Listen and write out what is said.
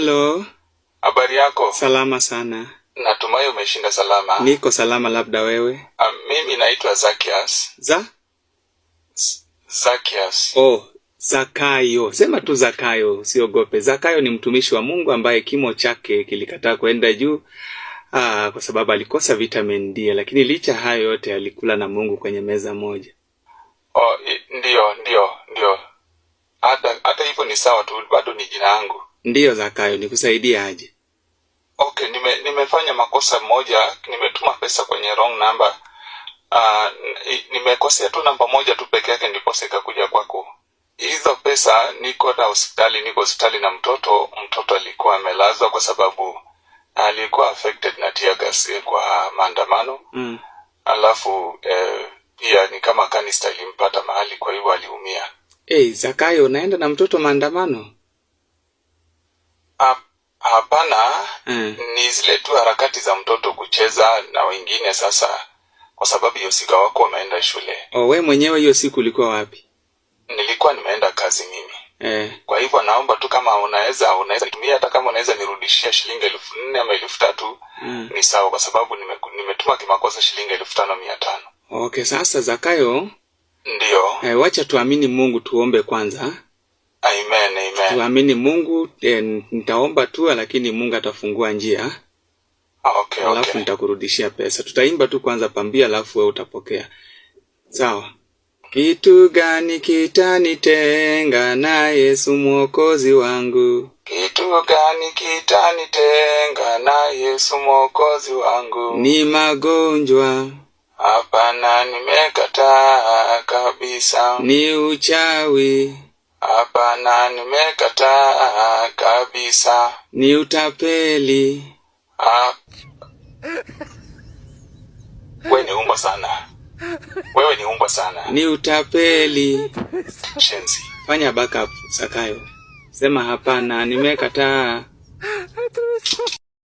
Halo. Habari yako? Salama sana. Natumai umeshinda salama. Niko salama, labda wewe? Mimi naitwa Zacchaeus. Zacchaeus. Oh, Zakayo. Sema tu Zakayo, usiogope. Zakayo ni mtumishi wa Mungu ambaye kimo chake kilikataa kwenda juu kwa sababu alikosa vitamin D, lakini licha hayo yote alikula na Mungu kwenye meza moja. Oh, ndio. Hata hivyo ni sawa tu, bado ni jina langu. Ndio Zakayo, nikusaidie aje? Okay, nimefanya makosa moja, nimetuma pesa kwenye wrong number. Nimekosea tu namba moja tu peke yake ndipo sikakuja kwako. Hizo pesa niko hospitali na mtoto alikuwa amelazwa kwa sababu alikuwa affected na tear gas kwa maandamano. Alafu pia ni kama kanista ilimpata mahali, kwa hivyo aliumia. Zakayo, naenda na mtoto maandamano? Hapana, ni zile tu harakati za mtoto kucheza na wengine sasa, kwa sababu hiyo siku wako wameenda shule. We mwenyewe hiyo siku ulikuwa wapi? Nilikuwa nimeenda kazi mimi. Kwa hivyo naomba tu kama unaweza tumia, hata kama unaweza nirudishia shilingi 4,000 ama 3,000 ni sawa, kwa sababu nimetuma kimakosa shilingi 5,500. Okay, sasa Zakayo. Ndio. Wacha tuamini Mungu, tuombe kwanza. Amen. Tuamini Mungu, nitaomba tu lakini Mungu atafungua njia. Okay. Alafu nitakurudishia pesa. Tutaimba tu kwanza pambia, alafu wewe utapokea. Sawa. Kitu gani kitanitenga na Yesu Mwokozi wangu? Kitu gani kitanitenga na Yesu Mwokozi wangu? Ni magonjwa? Hapana, nimekataa kabisa. Ni uchawi? Hapana, nimekataa kabisa. Ni utapeli? Wewe ni umba sana. Ni utapeli. Shenzi. Fanya backup Zakayo. Sema hapana, nimekataa.